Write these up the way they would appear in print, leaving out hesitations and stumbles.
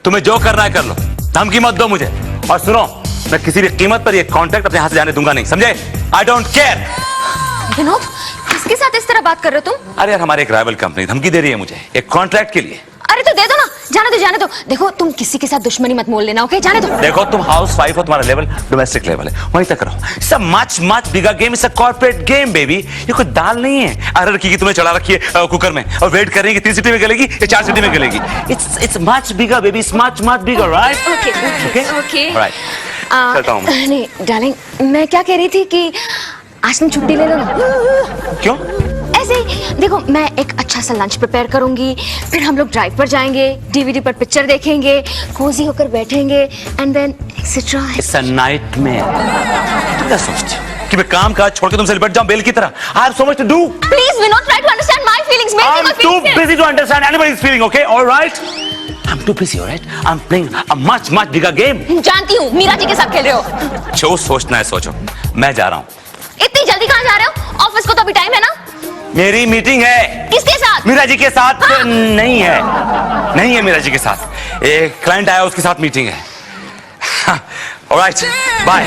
तुम्हें जो करना है कर लो, धमकी मत दो मुझे। और सुनो, मैं किसी भी कीमत पर ये कॉन्ट्रैक्ट अपने हाथ से जाने दूंगा नहीं, समझे? I don't care. विनोद, किसके साथ इस तरह बात कर रहे हो तुम? अरे यार, हमारी एक राइवल कंपनी धमकी दे रही है मुझे एक कॉन्ट्रैक्ट के लिए। अरे तो दे दो ना, जाने दो जाने दो। देखो, तुम किसी के साथ दुश्मनी मत मोल लेना, ओके? जाने दो। देखो, तुम हाउस वाइफ हो, तुम्हारा लेवल डोमेस्टिक लेवल है, वहीं तक रहो। It's a much much bigger game, it's a corporate game baby. ये कोई दाल नहीं है अरहर की तुमने चढ़ा रखी है कुकर में और वेट कर रही है कि 3 सीटी में गलेगी या 4 सीटी में गलेगी। It's much bigger baby, it's much much bigger, right? Okay okay right, चलता हूं मैं। नहीं डार्लिंग, मैं क्या कह रही थी कि आज तुम छुट्टी ले लो ना। क्यों? ऐसे ही देखो, मैं एक अच्छा सा लंच प्रिपेयर करूंगी, फिर हम लोग ड्राइव पर जाएंगे, डीवीडी पर पिक्चर देखेंगे, कोजी होकर बैठेंगे, and then etcetera. It's a nightmare. तुम क्या सोचती हो कि मैं काम काज छोड़ के तुमसे लिपट जाऊं बेल की तरह? I have so much to do. Please Vinod, try to understand my feelings. I am too busy to understand anybody's feeling, okay? Alright, I am too busy, alright? I am playing a much much bigger game. जानती हूँ, मीरा जी के साथ खेल रहे हो। जो सोचना है सोचो, मैं जा रहा हूँ। इतनी जल्दी कहाँ जा रहे हो? ऑफिस को तो अभी टाइम है ना। मेरी मीटिंग है। किसके साथ? मीरा जी के साथ। हाँ? नहीं है मीरा जी के साथ, एक क्लाइंट आया उसके साथ मीटिंग है। Alright, bye.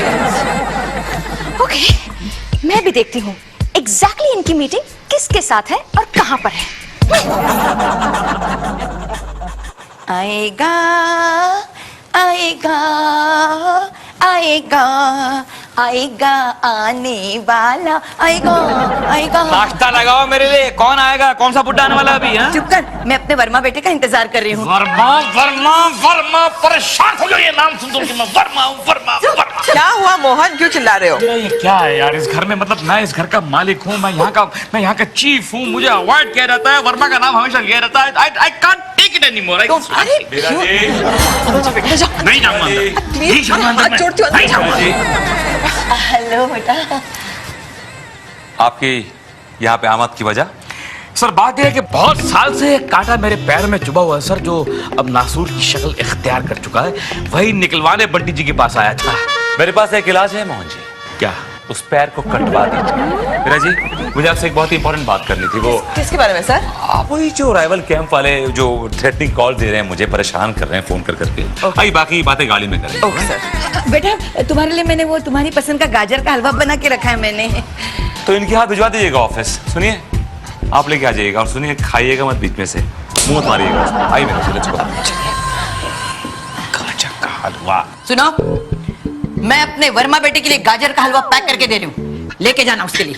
ओके, मैं भी देखती हूँ एग्जैक्टली इनकी मीटिंग किसके साथ है और कहाँ पर है। आएगा आएगा आएगा आएगा आने वाला, आएगा आएगा। नाश्ता लगाओ मेरे लिए। कौन आएगा? कौन सा बुड्ढा आने वाला अभी? हाँ? चुप कर, मैं अपने वर्मा बेटे का इंतजार कर रही हूँ। वर्मा वर्मा वर्मा, परेशान हो गया ये नाम सुन के मैं। वर्मा वर्मा वर्मा। क्या हुआ मोहन, क्यों चिल्ला रहे हो? ये क्या है यार इस घर में? मतलब मैं इस घर का मालिक हूँ, मैं यहाँ का चीफ हूँ, मुझे अवॉइड किया जाता है, वर्मा का नाम हमेशा लिया जाता है। I can't take it anymore. नहीं जाऊंगा, नहीं जाऊंगा। हेलो बेटा। आपकी यहाँ पे आमद की वजह? सर बात यह है कि बहुत साल से एक कांटा मेरे पैर में चुभा हुआ है सर, जो अब नासूर की शक्ल इख्तियार कर चुका है। वही निकलवाने बंटी जी के पास आया था। मेरे पास एक इलाज है मोहन जी। क्या? उस पैर को कटवा दीजिए। मीरा जी, मुझे आपसे एक बहुत ही इंपॉर्टेंट बात करनी थी। वो किसके बारे में सर? आप वही जो राइवल कैंप वाले जो थ्रेटनिंग कॉल दे रहे हैं, मुझे परेशान कर रहे हैं फोन कर करके। आई बाकी बातें गाड़ी में करें। Okay sir. बेटा, तुम्हारे लिए मैंने वो तुम्हारी पसंद का गाजर का हलवा बना के रखा है मैंने। तो इनके हाथ भिजवा दीजिएगा ऑफिस। सुनिए, आप लेके आ जाइएगा और सुनिए, खाइएगा मत बीच में से, मुंह मत मारिएगा। आइए मेरे से, लेट्स गो। गाजर का हलवा। सुनो, मैं अपने वर्मा बेटे के लिए गाजर का हलवा पैक करके दे रही हूँ, लेके जाना उसके लिए।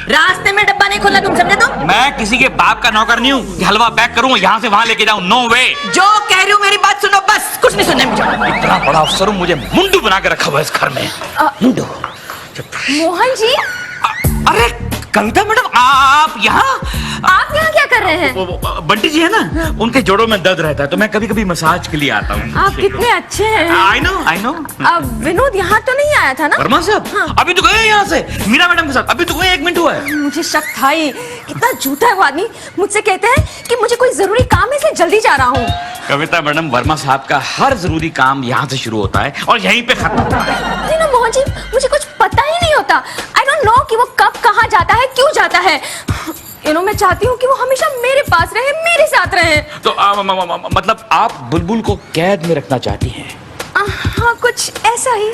रास्ते में डब्बा नहीं खोलना, तुम समझे? तो मैं किसी के बाप का नौकर नहीं हूँ कि हलवा पैक करूँ यहाँ से वहाँ लेके जाऊँ। नो वे। जो कह रही हूँ मेरी बात सुनो, बस कुछ नहीं सुनना मुझे। इतना बड़ा अफसर हूँ, मुझे मुंडू बना के रखा हुआ है इस घर में। मुंडू। मोहन जी, अरे कविता मैडम, आप यहाँ? आप यहाँ क्या कर रहे हैं? बंटी जी है ना, उनके जोड़ों में दर्द रहता है तो मैं कभी कभी मसाज के लिए आता हूँ। आप कितने अच्छे हैं। I no. विनोद यहाँ तो नहीं आया था ना? वर्मा साहब? हाँ। अभी तो गए यहाँ से मीरा मैडम के साथ, अभी तो गए, 1 मिनट हुआ है। मुझे शक था ही, कितना झूठा है वो आदमी। मुझसे कहते हैं कि मुझे कोई जरूरी काम है इसलिए जल्दी जा रहा हूँ। कविता मैडम, वर्मा साहब का हर जरूरी काम यहाँ से शुरू होता है और यहीं पे खत्म होता है। नहीं ना मोहन जी, मुझे कुछ पता ही नहीं होता। आई डोंट नो कि वो कब कहाँ जाता है, क्यों जाता है। मैं चाहती हूँ कि वो हमेशा मेरे पास रहे, मेरे साथ रहे। तो मतलब आप बुलबुल को कैद में रखना चाहती हैं? हाँ, कुछ ऐसा ही।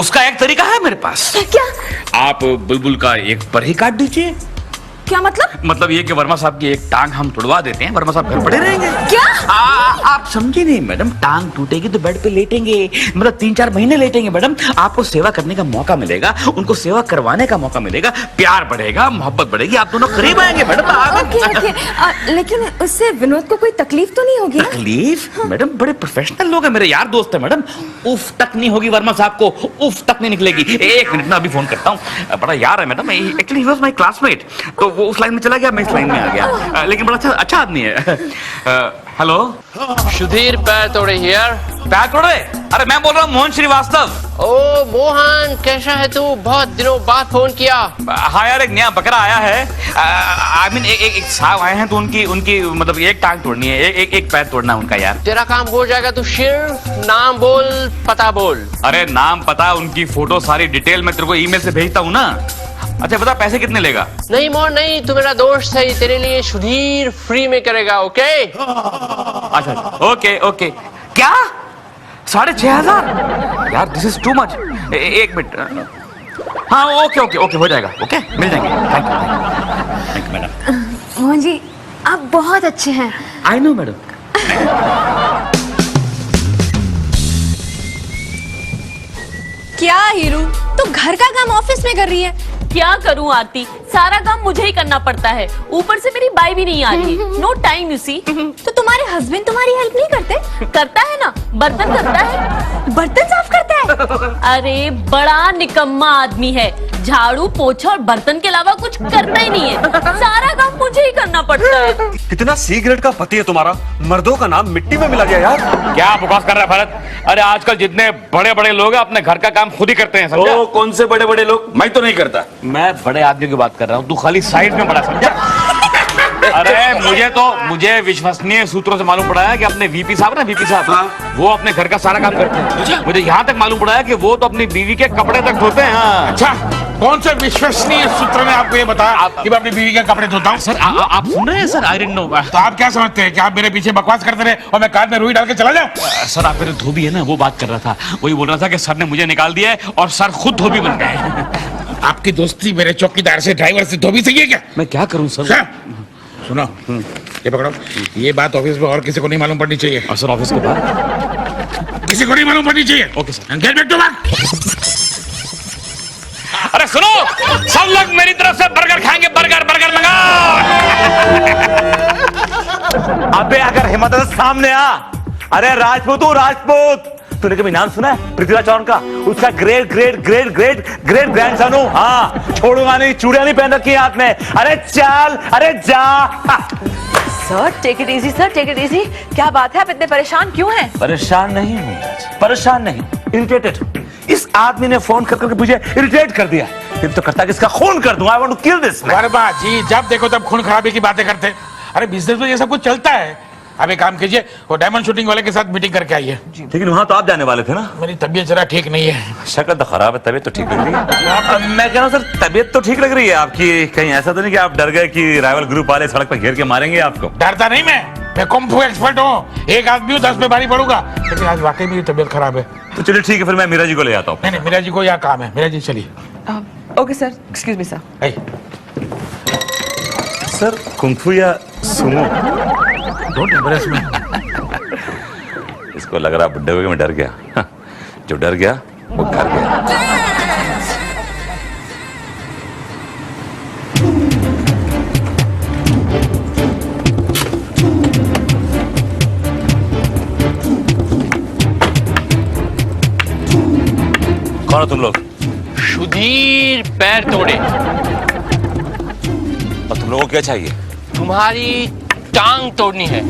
उसका एक तरीका है मेरे पास। क्या? आप बुलबुल का एक पर ही काट दीजिए। क्या मतलब? मतलब ये कि वर्मा साहब की एक टांग हम तुड़वा देते हैं, वर्मा साहब घर पड़े रहेंगे। क्या? आप समझे नहीं मैडम, टांग टूटेगी तो बेड पे लेटेंगे, मतलब 3-4 महीने लेटेंगे मैडम। आपको सेवा करने का मौका मिलेगा, उनको सेवा करवाने का मौका मिलेगा, प्यार बढ़ेगा, मोहब्बत बढ़ेगी, आप दोनों करीब आएंगे मैडम। ओके, लेकिन उससे विनोद को कोई तकलीफ तो नहीं होगी ना? तकलीफ? मैडम बड़े प्रोफेशनल लोग हैं, मेरे यार दोस्त है मैडम। उफ तक नहीं होगी वर्मा साहब को, उफ तक नहीं निकलेगी। 1 मिनट में अभी फोन करता हूँ। बड़ा यार है madam, actually he was my classmate, तो वो उस लाइन में चला गया, मैं इस लाइन में आ गया। लेकिन बड़ा अच्छा आदमी है। हेलो सुधीर पैर तोड़े हियर। पैर तोड़े? अरे मैं बोल रहा हूँ मोहन श्रीवास्तव। ओ मोहन, कैसा है तू? बहुत दिनों बाद फोन किया। हाँ यार, एक नया बकरा आया है। आई मीन एक साहब आए हैं तो उनकी मतलब एक टांग तोड़नी है, एक पैर तोड़ना है उनका यार। तेरा काम हो जाएगा, तू सिर्फ नाम बोल, पता बोल। अरे नाम पता, उनकी फोटो सारी डिटेल मैं तेरे को ईमेल से भेजता हूँ ना। अच्छा बता, पैसे कितने लेगा? नहीं मोहन नहीं, तू मेरा दोस्त है, तेरे लिए सुधीर फ्री में करेगा। ओके? अच्छा ओके। क्या? 6,500 यार, दिस इज टू मच। एक मिनट, हाँ ओके ओके ओके, हो जाएगा, ओके मिल जाएंगे। Thank you madam. Mohan ji आप बहुत अच्छे हैं। I know madam. क्या हीरू, तू घर का काम ऑफिस में कर रही है? क्या करूं आरती, सारा काम मुझे ही करना पड़ता है, ऊपर से मेरी बाई भी नहीं आ रही है। No time you see. तो तुम्हारे हस्बैंड तुम्हारी हेल्प नहीं करते? करता है ना, बर्तन करता है। बर्तन साफ करता है? अरे बड़ा निकम्मा आदमी है, झाड़ू पोछा और बर्तन के अलावा कुछ करता ही नहीं है, सारा काम मुझे ही करना पड़ता है। कितना सी ग्रेड का पति है तुम्हारा, मर्दों का नाम मिट्टी में मिला गया यार। क्या बकवास कर रहा है भरत? अरे आजकल जितने बड़े बड़े लोग हैं अपने घर का काम खुद ही करते हैं, समझा? ओ, कौन से बड़े बड़े लोग? मैं तो नहीं करता। मैं बड़े आदमी की बात कर रहा हूँ, तू खाली साइड में बड़ा, समझा? अरे मुझे विश्वसनीय सूत्रों से मालूम पड़ा है कि अपने वीपी साहब ना, वीपी साहब, वो अपने घर का सारा काम करते हैं। मुझे यहाँ तक मालूम पड़ा है कि वो तो अपनी बीवी के कपड़े तक धोते हैं। हाँ। अच्छा, कौन से विश्वसनीय सूत्र ने आपको ये बताया कि मैं अपनी बीवी के कपड़े धोता हूँ? सर आप सुन रहे हैं सर? I didn't know. तो आप क्या समझते हैं कि आप मेरे पीछे बकवास करते रहे और मैं कार में रुई डाल के चला जाऊं? सर आप मेरे धोबी है ना, वो बात कर रहा था, वही बोल रहा था कि सर ने मुझे निकाल दिया है और सर खुद धोबी बन गए। आपकी दोस्ती मेरे चौकीदार से, ड्राइवर से, धोबी से ही है क्या? मैं क्या करूं सर? सुनो, ये पकड़ो, ये बात ऑफिस में और किसी को नहीं मालूम पड़नी चाहिए। और सर ऑफिस के बाद किसी को नहीं मालूम पड़नी चाहिए। Okay sir. Get back to work. अरे सुनो, सब लोग मेरी तरफ से बर्गर खाएंगे, बर्गर बर्गर मंगाओ। अबे अगर हिम्मत है तो सामने आ। अरे राजपूत हूँ, राजपूत। तूने कभी नाम सुना है पृथ्वीराज चौहान का? उसका great great great great great grandson हूँ। हाँ, छोड़ूंगा नहीं, चूड़ियां नहीं पहन रखी है हाथ में। अरे चल, अरे जा। Sir take it easy, sir take it easy. क्या बात है, आप इतने परेशान क्यों हैं? परेशान नहीं हूँ, परेशान नहीं, इरिटेटेड। इस आदमी ने फोन कर करके मुझे इरिटेट कर दिया। फिर तो करता कि इसका खून कर दूं। I want to kill this man. Verma ji, जब देखो तब खून खराबी की बातें करते। अरे बिजनेस में ये सब कुछ चलता है। अब एक काम कीजिए, वो डायमंड शूटिंग वाले के साथ मीटिंग करके आइए। लेकिन वहां तो आप जाने वाले थे ना? मेरी तबीयत जरा ठीक नहीं है। शक्ल तो खराब है, तबीयत तो ठीक लग रही है। मैं कह रहा हूँ सर, तबीयत तो ठीक लग रही है आपकी। कहीं ऐसा तो नहीं कि आप डर गए कि राइवल ग्रुप वाले सड़क पर घेर के मारेंगे आपको? डरता नहीं मैं कुंफू एक्सपर्ट हूँ। एक आदमी हूँ, 10 पे भारी पड़ूंगा। लेकिन आज वाकई मेरी तबीयत खराब है। तो चलिए ठीक है, फिर मैं मीरा जी को ले आता हूँ। नहीं, मीरा जी को यहाँ काम है। मीरा जी चलिए। Okay sir, excuse me sir. Sir kung fu या सुमो? डोंट एम्बैरेस मी। इसको लग रहा बुड्ढे हो गए, मैं डर गया। जो डर गया वो घर गया। कौन हो तुम लोग? सुधीर पैर तोड़े। और तुम लोगों को क्या चाहिए? तुम्हारी टांग तोड़नी है।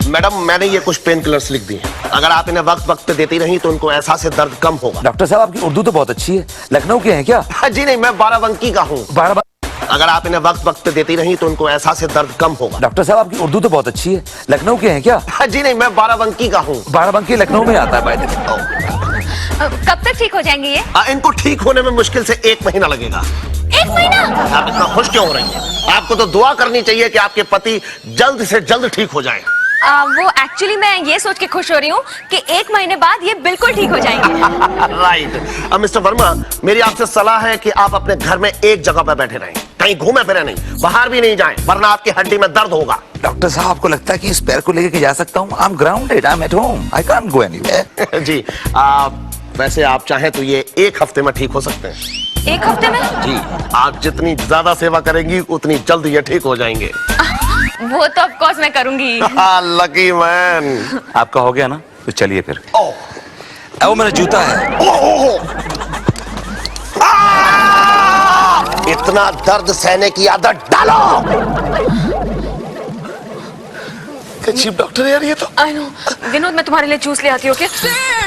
मैडम, मैंने ये कुछ पेन किलर्स लिख दी हैं। अगर आप इन्हें वक्त वक्त पे देती रही तो उनको एहसास दर्द कम होगा। डॉक्टर साहब आपकी उर्दू तो बहुत अच्छी है, लखनऊ के हैं क्या? जी नहीं, मैं बाराबंकी का हूँ। अगर आप इन्हें वक्त वक्त पे देती रही तो उनको एहसास दर्द कम होगा। डॉक्टर साहब आपकी उर्दू तो बहुत अच्छी है, लखनऊ के हैं क्या? जी नहीं, मैं बाराबंकी का हूँ। बाराबंकी लखनऊ में आता है भाई। कब तक ठीक हो जाएंगे ये? इनको ठीक होने में मुश्किल से 1 महीना लगेगा। 1 महीना? आप इतना खुश क्यों हो रही हैं? आपको तो दुआ करनी चाहिए कि आपके पति जल्द से जल्द ठीक हो जाएं। वो एक्चुअली मैं ये सोच के खुश हो रही हूँ कि 1 महीने बाद ये बिल्कुल ठीक हो जाएंगे। राइट। मिस्टर वर्मा, मेरी आपसे सलाह है कि आप अपने घर में एक जगह पर बैठे रहें, कहीं घूमे फिरे नहीं, बाहर भी नहीं जाएं, वरना आपकी हड्डी में दर्द होगा। डॉक्टर साहब आपको लगता है कि इस पैर को लेकर जा सकता हूँ? I am grounded, I am at home, I can't go anywhere. जी, वैसे आप चाहें तो ये 1 हफ्ते में ठीक हो सकते हैं। 1 हफ्ते में? जी, आप जितनी ज्यादा सेवा करेंगी उतनी जल्द ये ठीक हो जाएंगे। वो तो ऑफ कोर्स मैं करूंगी। Lucky man. आपका हो गया ना, तो चलिए फिर। वो मेरा जूता है। इतना दर्द सहने की आदत डालो। चीफ डॉक्टर यार ये तो। I know. विनोद, मैं तुम्हारे लिए जूस ले आती हूँ।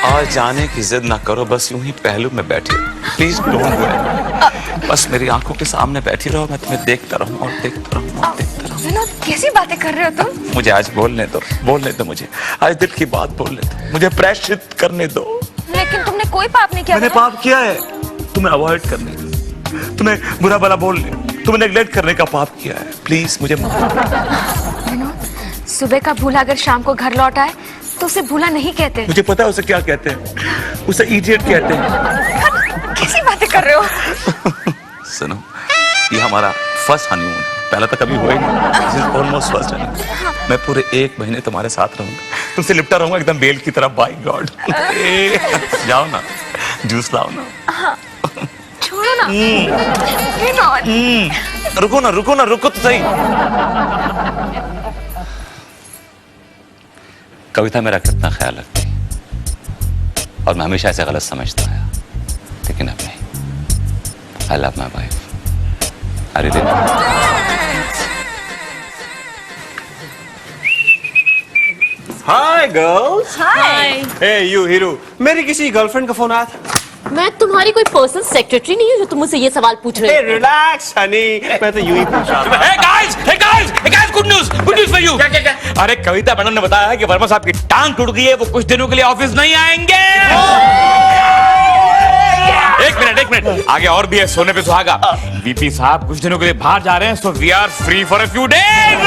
और जाने की जिद ना करो, बस यूं ही पहलू में बैठे, प्लीज डोंट गो। बस मेरी आंखों के सामने बैठी रहो, मैं तुम्हें देखता रहूं और देखता रहूं और देखता रहूं। विनोद, कैसी बातें कर रहे हो तुम? मुझे आज बोलने दो मुझे आज दिल की बात बोलने दो, मुझे प्रायश्चित करने दो। लेकिन तुमने कोई पाप नहीं किया। मैंने पाप किया है तुम्हें अवॉइड करने। तुम्हें बुरा भला बोल तुम्हें नेग्लेक्ट करने का पाप किया है। प्लीज मुझे माफ। सुबह का भूला अगर शाम को घर लौट आए तो उसे भूला नहीं कहते। मुझे पता है उसे क्या कहते हैं, उसे इडियट कहते हैं। कैसी बातें कर रहे हो? सुनो, ये हमारा फर्स्ट हनीमून है, पहला तो कभी हुआ ही नहीं। Almost first honeymoon. मैं पूरे 1 महीने तुम्हारे साथ रहूंगा, तुमसे लिपटा रहूंगा एकदम बेल की तरह। By God. जाओ ना, जूस लाओ ना। छोड़ो ना। रुको ना, रुको ना, रुको तो सही। कविता मेरा कितना ख्याल रखती और मैं हमेशा ऐसे गलत समझता आया, लेकिन अब नहीं। I love my wife. I really love. Hi girls. Hi. Hey you hero, मेरी किसी गर्लफ्रेंड का फोन आया था। मैं तुम्हारी कोई पर्सनल सेक्रेटरी नहीं हूँ जो तुम मुझसे ये सवाल पूछ रहे हे हो। रिलैक्स हनी, मैं तो यूं ही पूछ रहा था। Hey guys, good news for you. क्या? अरे कविता मैडम ने बताया है कि वर्मा साहब की टांग टूट गई है, वो कुछ दिनों के लिए ऑफिस नहीं आएंगे। एक मिनट, आगे और भी है सोने पे सुहागा। वीपी साहब कुछ दिनों के लिए बाहर जा रहे हैं, so we are free for a few days.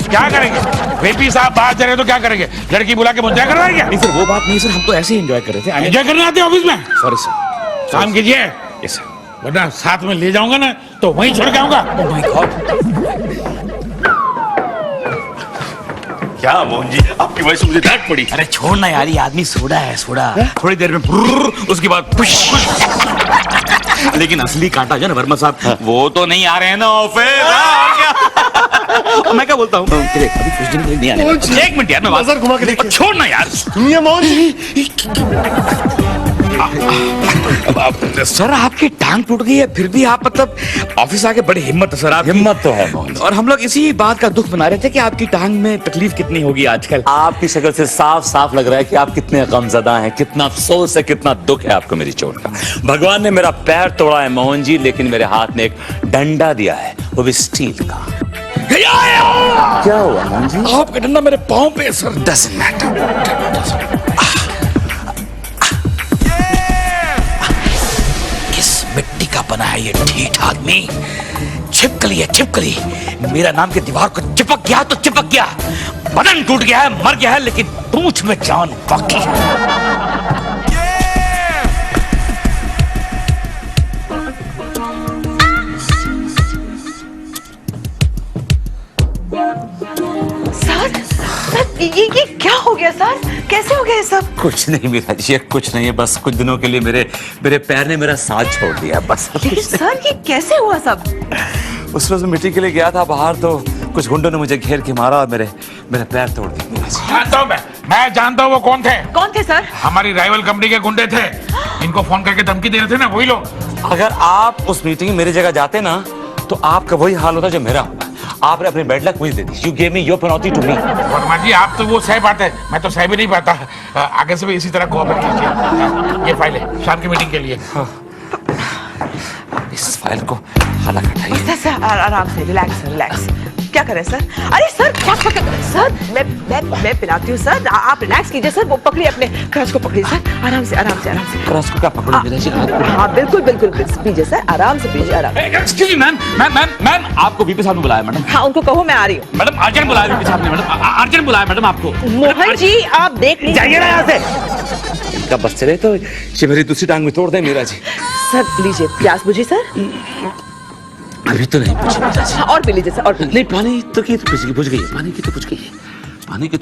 क्या करेंगे? वीपी साहब बाहर जा रहे हैं तो क्या करेंगे? लड़की बुला के मजा करवाएंगे? नहीं सर, वो बात नहीं सर, हम तो ऐसे ही एंजॉय कर रहे थे। एंजॉय करने आते हैं ऑफिस में? Sorry sir. काम कीजिए, यस सर। वरना साथ में ले जाऊंगा ना तो वहीं छोड़ के आऊंगा। Oh my God. क्या मोहन जी, आपकी वजह से मुझे डांट पड़ी। अरे छोड़ना यार, ये आदमी सोडा है, सोडा। थोड़ी देर में ब्रुर, उसके बाद पुश। लेकिन असली कांटा जो ना वर्मा साहब, वो तो नहीं आ रहे हैं ना ऑफिस। मैं क्या बोलता हूँ, अभी कुछ दिन के लिए नहीं आने वाले। एक मिनट यार, मैं बाजार घुमा के देखिए। छोड़ना यार। सुनिए मोहन जी, सर आपकी टांग टूट गई है, फिर भी आप मतलब ऑफिस आके बड़ी हिम्मत है सर। आप हिम्मत तो है मोहन। और हम लोग इसी बात का दुख बना रहे थे कि आपकी टांग में तकलीफ कितनी होगी आजकल। आपकी शक्ल से साफ साफ लग रहा है कि आप कितने गमज़दा हैं, कितना अफसोस है, कितना दुख है आपको मेरी चोट का। भगवान ने मेरा पैर तोड़ा है मोहन जी, लेकिन मेरे हाथ में एक डंडा दिया है, वो भी स्टील का। क्या हुआ मोहन जी? आपका डंडा मेरे पाँव पे है सर। Doesn't matter. किस मिट्टी का बना है ये ढीठ आदमी? छिपकली है, छिपकली। मेरा नाम की दीवार को चिपक गया तो चिपक गया, बदन टूट गया है, मर गया है, लेकिन पूंछ में जान बाकी है। ये क्या हो गया सर? कैसे हो गया ये सब? कुछ नहीं मेरा जी, कुछ नहीं है, बस कुछ दिनों के लिए मेरे पैर ने मेरा साथ छोड़ दिया बस। लेकिन सर ये कैसे हुआ सब? उस रोज मीटिंग के लिए गया था बाहर, तो कुछ गुंडों ने मुझे घेर के मारा और मेरे पैर तोड़ दिए। जानता हूँ मैं जानता हूँ वो कौन थे। कौन थे सर? हमारी राइवल कंपनी के गुंडे थे, इनको फोन करके धमकी दे रहे थे ना, वही लोग। अगर आप उस मीटिंग में मेरी जगह जाते ना तो आपका वही हाल होता जो मेरा हुआ। आपने अपनी बैड लक मुझे दे दी। You gave me your penalty to me. Verma जी आप तो वो सह पाते हैं, मैं तो सह भी नहीं पाता। आगे से भी इसी तरह कोऑपरेट कीजिए। ये फाइल है शाम की मीटिंग के लिए। इस फाइल को हालांकि हटाइए। सर आराम से, रिलैक्स। क्या करें सर? अरे सर क्या सर, मैं पिलाती हूँ सर, आप रिलैक्स कीजिए सर। वो पकड़िए, अपने क्रश को पकड़िए सर, आराम से। क्रश को क्या पकड़ो मेरा जी? हाँ बिल्कुल पीजिए सर, आराम से पीजिए, आराम। एक्सक्यूज मी मैम, आपको वीपी साहब ने बुलाया मैडम। हाँ उनको कहो मैं आ रही हूँ। मैडम अर्जेंट बुलाया वीपी साहब ने, मैडम अर्जेंट बुलाया मैडम आपको। मोहन जी आप देख लीजिए। जाइए ना यहाँ से। इनका बस चले तो ये मेरी दूसरी टांग में तोड़ दे मेरा जी। सर लीजिए, प्यास बुझी सर? अभी तो नहीं बुझी मेरा जी। और पी लीजिए सर, और नहीं, पानी तो की तो बुझ गई है, पानी की तो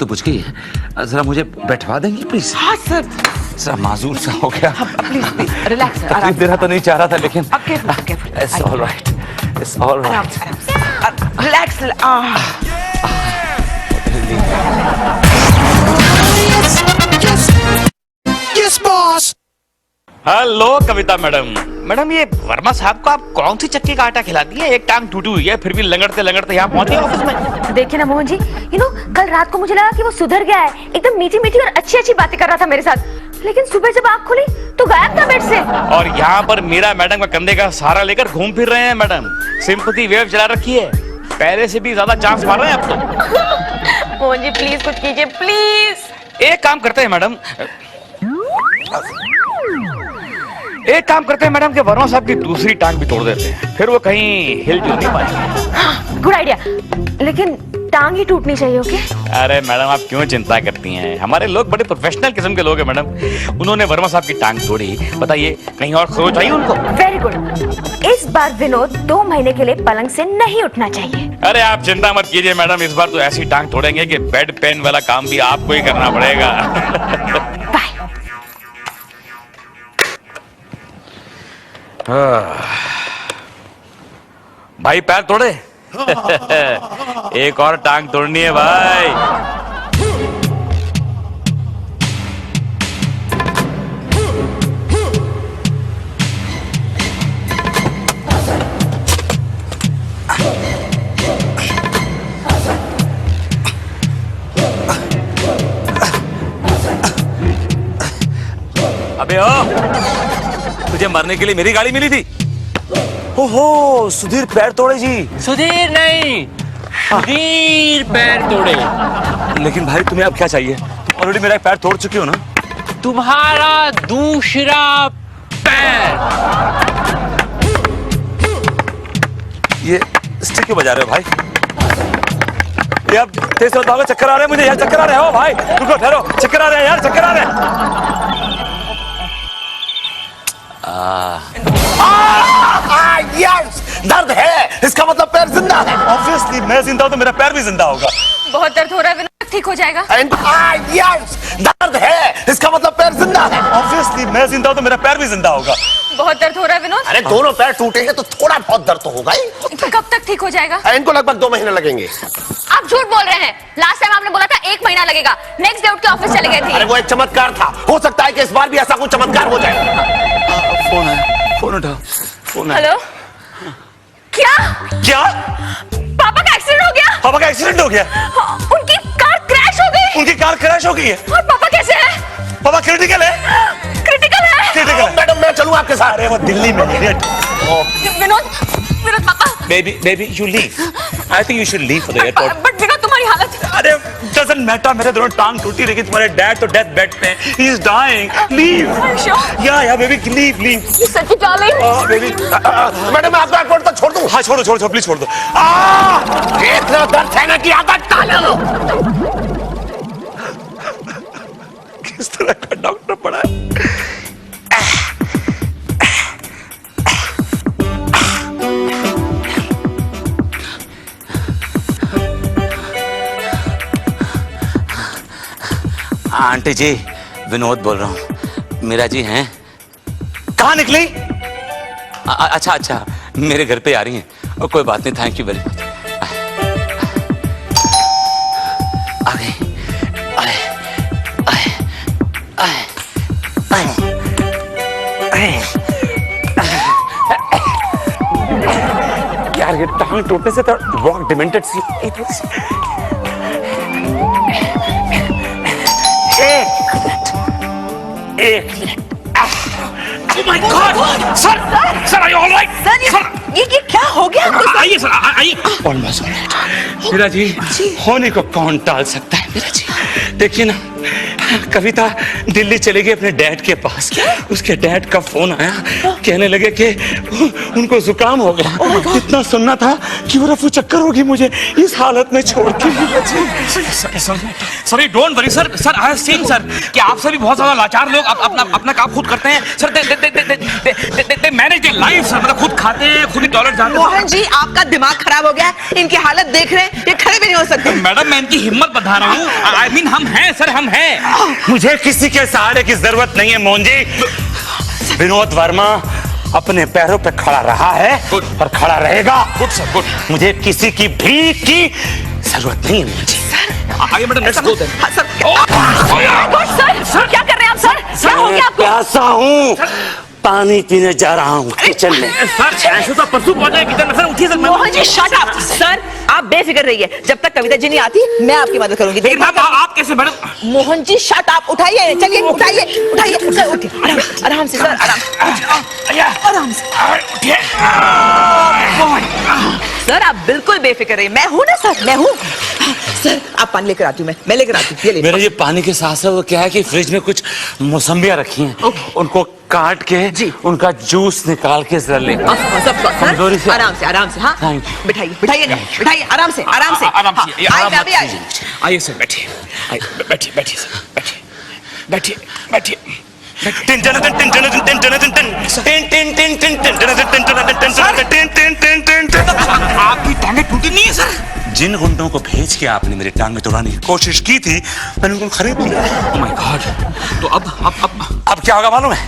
बुझ गई है। जरा मुझे बैठवा देंगी प्लीज? हाँ सर। जरा माजूर सा हो गया। प्लीज रिलैक्स सर, तकलीफ देना तो नहीं चाह रहा था, लेकिन careful It's all right. It's all right. Relax. Hello Kavita madam, ये वर्मा साहब को आप कौन सी चक्की का आटा खिला दिए? एक टांग टूटी हुई है, फिर भी लंगड़ते यहाँ पहुंचे ऑफिस में। देखिए ना मोहन जी, कल रात को मुझे लगा कि वो सुधर गया है, एकदम मीठी और अच्छी बातें कर रहा था मेरे साथ, लेकिन सुबह जब आँख खुली तो गायब था बेड से। और यहाँ पर मीरा मैडम का कंधे का सहारा लेकर घूम फिर रहे हैं मैडम। सिंपैथी वेव चला रखी है, पहले से भी ज्यादा चांस मार रहे हैं अब तो। मोहन जी प्लीज कुछ कीजिए प्लीज। एक काम करते हैं मैडम, एक काम करते हैं मैडम कि वर्मा साहब की दूसरी टांग भी तोड़ देते हैं, फिर वो कहीं हिल जुल नहीं पाएंगे। गुड आइडिया, लेकिन टांग ही टूटनी चाहिए, ओके? अरे मैडम आप क्यों चिंता करती हैं, हमारे लोग बड़े प्रोफेशनल किस्म के लोग हैं मैडम। उन्होंने वर्मा साहब की टांग तोड़ी, बताइए कहीं और खरोच आई उनको? Very good. इस बार विनोद 2 महीने के लिए पलंग से नहीं उठना चाहिए। अरे आप चिंता मत कीजिए मैडम, इस बार तो ऐसी टांग तोड़ेंगे कि बेड पेन वाला काम भी आपको ही करना पड़ेगा। बाय। भाई पैर तोड़े? एक और टांग तोड़नी है भाई। अबे ओ, तुझे मरने के लिए मेरी गाड़ी मिली थी? ओहो, सुधीर पैर तोड़े जी। सुधीर नहीं, सुधीर पैर तोड़े। लेकिन भाई तुम्हें अब क्या चाहिए? तुम ऑलरेडी मेरा एक पैर तोड़ चुके हो ना। तुम्हारा दूसरा पैर। ये स्टिक क्यों बजा रहे हो भाई? ये अब तेज से बताओगे, चक्कर आ रहे हैं मुझे यार, चक्कर आ रहे हो भाई। रुको ठहरो, चक्कर आ रहे हैं यार, चक्कर आ रहे हैं। यस, दर्द है, इसका मतलब पैर जिंदा है। ऑब्वियसली मैं जिंदा हूं तो मेरा पैर भी जिंदा होगा। बहुत दर्द हो रहा है विनोद, ठीक हो जाएगा? यस, दर्द है, इसका मतलब पैर जिंदा है। ऑब्वियसली मैं जिंदा हूं तो मेरा पैर भी जिंदा होगा। बहुत दर्द हो रहा है विनोद। अरे दोनों पैर टूटेंगे तो थोड़ा बहुत दर्द तो होगा ही। कब तक ठीक हो जाएगा? इनको लगभग 2 महीने लगेंगे। आप झूठ बोल रहे हैं। लास्ट टाइम आपने बोला था 1 महीना लगेगा। नेक्स्ट डे उठ के ऑफिस चले गए थे। अरे वो एक चमत्कार था, हो सकता है कि इस बार भी ऐसा कोई चमत्कार हो जाए। फोन है, फोन उठाओ, फोन है। हेलो, क्या क्या? पापा का एक्सीडेंट हो गया? पापा का एक्सीडेंट हो गया? उनकी कार क्रैश हो गई। उनकी कार क्रैश हो गई है। और पापा कैसे हैं? पापा क्रिटिकल है। क्रिटिकल है। क्रिटिकल है। मैडम मैं चलूं आपके साथ? अरे वो दिल्ली में है। विनोद, विनोद पापा। Baby you leave. I think you should leave for the airport. But Vinod तुम्हारी हालत। अरे डजंट मैटर, मेरे दोनों टांग टूटी, लेकिन तुम्हारे डैड तो डेथ बेड पे हैं। He is dying. Leave. Yeah baby leave leave. You such darling. Baby madam मैं आपको एयरपोर्ट तक छोड़ दूं? हाँ छोड़ो प्लीज छोड़ दो। इतना दर्द है ना कि आदत डाल लो। किस तरह का डॉक्टर पड़ा है? आंटी जी, विनोद बोल रहा हूँ। मीरा जी हैं? कहाँ निकली? अच्छा, मेरे घर पे आ रही हैं। कोई बात नहीं, थैंक यू वेरी मच। आ गई। यार ये टांग टूटने से तो वॉक डिमेंटेड सी। एक minute. Oh my God! Sir, are you all right? Sir, ये क्या हो गया? आइए सर, आइए। Almost all right. Meera ji, होने को कौन टाल सकता है मीरा जी? देखिए ना, कविता दिल्ली चली गई अपने डैड के पास। उसके डैड का फोन आया, कहने लगे कि उनको जुकाम हो गया। इतना सुनना था कि वो रफू चक्कर होगी मुझे इस हालत में छोड़ के। Sorry, don't worry sir. Sir I have seen sir कि आप सभी बहुत ज्यादा लाचार लोग अपना काम खुद करते हैं sir. They manage their life sir, मतलब खुद खाते हैं, खुद ही टॉयलेट जाते हैं। मोहन जी, आपका दिमाग खराब हो गया। इनकी हालत देख रहे हैं, ये खड़े भी नहीं हो सकते। मैडम मैं इनकी हिम्मत बढ़ा रहा हूँ। आई मीन हम हैं सर, हम हैं। मुझे किसी के सहारे की जरूरत नहीं है मोहन जी। विनोद वर्मा अपने पैरों पे खड़ा रहा है और खड़ा रहेगा। Good sir, good. मुझे किसी की भीख की जरूरत नहीं है मोहन जी। आइए madam, let's go then. Sir, क्या कर रहे हैं आप? सर, क्या हो गया आपको? प्यासा हूँ, पानी पीने जा रहा हूँ किचन में। सर ऐसे तो परसों पहुंचे किचन में। सर उठिए sir. Mohan ji shut up. Sir आप बेफिक्र रहिए, जब तक कविता जी नहीं आती मैं आपकी मदद करूंगी। लेकिन आप कैसे मैडम? मोहन जी शट अप। उठाइए, चलिए उठाइए सर, उठिए आराम से सर, आराम से। उठिए। सर सर आप बिल्कुल बेफिक्र रहिए, मैं हूँ ना सर, मैं हूँ। सर आप पानी लेकर आती हूँ, मैं लेकर आती हूँ, ये ले। मेरा ये पानी के साथ साथ वो क्या है कि फ्रिज में कुछ मौसम्बियाँ रखी हैं, उनको काट के जी उनका जूस निकाल के जरा ले। कमजोरी से आराम से, हाँ बिठाइए बिठाइए बिठाइए, आराम से आराम से आइए सर, बैठिए, बैठिए बैठिए सर, बैठिए बैठिए बैठिए। आपकी टांगें टूटी नहीं है सर? जिन गुंडों को भेज के आपने मेरी टांग में तोड़ाने की कोशिश की थी, मैंने उनको खरीद लिया। Oh my God! तो अब क्या होगा मालूम है?